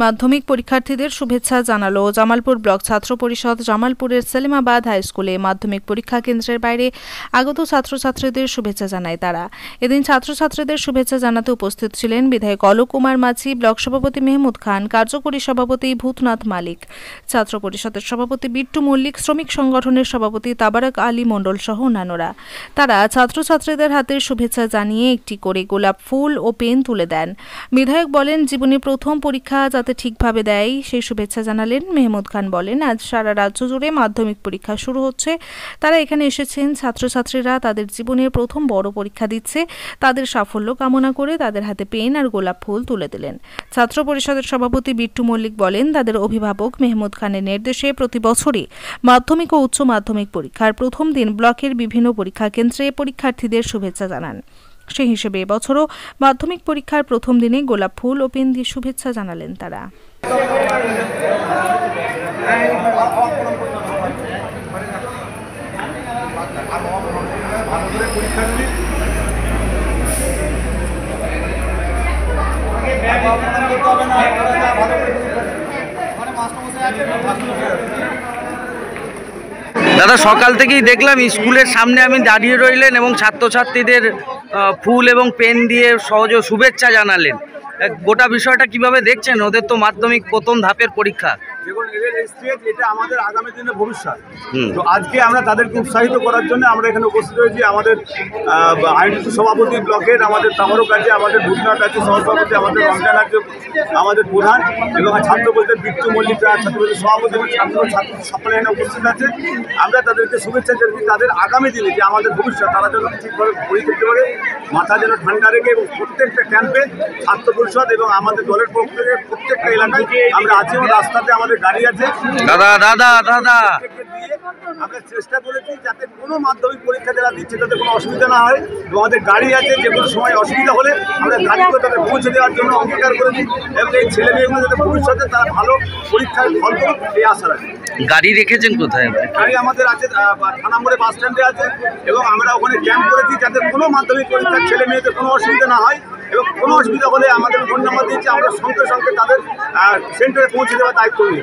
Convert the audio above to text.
মাধ্যমিক পরীক্ষার্থীদের শুভেচ্ছা জানালো জামালপুর ব্লক ছাত্র পরিষদ। জামালপুরের সেলিমাবাদ হাই স্কুলে মাধ্যমিক পরীক্ষা কেন্দ্রের বাইরে আগত ছাত্রছাত্রীদের শুভেচ্ছা জানায় তারা। এদিন ছাত্রছাত্রীদের শুভেচ্ছা জানাতে উপস্থিত ছিলেন বিধায়ক অলোক কুমার মাঝি, ব্লক সভাপতি মেহমুদ খান, কার্যকরী সভাপতি ভূতনাথ মালিক, ছাত্র পরিষদের সভাপতি বিট্টু মল্লিক, শ্রমিক সংগঠনের সভাপতি তাবারক আলী মণ্ডল সহ অন্যান্যরা। তারা ছাত্রছাত্রীদের হাতে শুভেচ্ছা জানিয়ে একটি করে গোলাপ ফুল ও পেন তুলে দেন। বিধায়ক বলেন, জীবনে প্রথম পরীক্ষা যাতে ঠিকভাবে দেয় সেই শুভেচ্ছা জানালেন। মেহমুদ খান বলেন, আজ সারা রাজ্য জুড়ে মাধ্যমিক পরীক্ষা শুরু হচ্ছে। তারা এখানে এসেছেন ছাত্রছাত্রীরা তাদের জীবনের প্রথম বড় পরীক্ষা দিচ্ছে, তাদের সাফল্য কামনা করে তাদের হাতে পেন আর গোলাপ ফুল তুলে দিলেন। ছাত্র পরিষদের সভাপতি বিট্টু মল্লিক বলেন, তাদের অভিভাবক মেহমুদ খানের নির্দেশে প্রতি বছরই মাধ্যমিক ও উচ্চ মাধ্যমিক পরীক্ষার প্রথম দিন ব্লকের বিভিন্ন পরীক্ষা কেন্দ্রে পরীক্ষার্থীদের শুভেচ্ছা জানান। সেই হিসেবে এবছরও মাধ্যমিক পরীক্ষার প্রথম দিনে গোলাপ ফুল ও পেন দিয়ে শুভেচ্ছা জানালেন তারা। দাদা, সকাল থেকেই দেখলাম স্কুলের সামনে আমি দাঁড়িয়ে রইলেন এবং ছাত্রছাত্রীদের ফুল এবং পেন দিয়ে সহজে শুভেচ্ছা জানালেন। গোটা বিষয়টা কিভাবে দেখছেন? ওদের তো মাধ্যমিক প্রথম ধাপের পরীক্ষা। দেখুন, এদের স্টেজ এটা আমাদের আগামী দিনের ভবিষ্যৎ। তো আজকে আমরা তাদেরকে উৎসাহিত করার জন্য আমরা এখানে উপস্থিত হয়েছি। আমাদের আইনজীবী সভাপতি ব্লকের, আমাদের তাবারক আছে, আমাদের ভূতনাথ আছে সহসভাপতি, আমাদের রমজান আছে আমাদের প্রধান, এবং ছাত্র পরিষদের বিট্টু মল্লিক ছাত্র পরিষদের সভাপতি এবং ছাত্র সকলে এখানে উপস্থিত আছে। আমরা তাদেরকে শুভেচ্ছা জানাচ্ছি তাদের আগামী দিনে যে আমাদের ভবিষ্যৎ, তারা যেন ঠিকভাবে পরীক্ষা দিতে পারে, মাথা যেন ঠান্ডা রেখে, এবং প্রত্যেকটা ক্যাম্পে ছাত্র পরিষদ এবং আমাদের দলের পক্ষ থেকে প্রত্যেকটা এলাকায় আমরা আছি এবং রাস্তাতে আমাদের গাড়ি আছে। আমরা চেষ্টা করেছি যাতে কোনো মাধ্যমিক পরীক্ষা যারা দিচ্ছে তাদের কোনো অসুবিধা না হয়, এবং আমাদের গাড়ি আছে, যে কোনো সময় অসুবিধা হলে আমরা গাড়ি করে তাদের পৌঁছে দেওয়ার জন্য অঙ্গীকার করেছি, এবং এই ছেলে মেয়েগুলো যাতে ভবিষ্যতে তারা ভালো পরীক্ষায় ফল করুক এই আশা রাখি। গাড়ি রেখেছেন কোথায়? গাড়ি আমাদের আছে থানামোড়ে বাস স্ট্যান্ডে আছে, এবং আমরা ওখানে ক্যাম্প করেছি যাতে কোনো মাধ্যমিক পরীক্ষার ছেলে মেয়েদের কোনো অসুবিধা না হয়, এবং কোনো অসুবিধা হলে আমাদের ফোন নাম্বার দিচ্ছি, আমরা সঙ্গে সঙ্গে তাদের সেন্টারে পৌঁছে দেওয়ার দায়িত্ব নিই।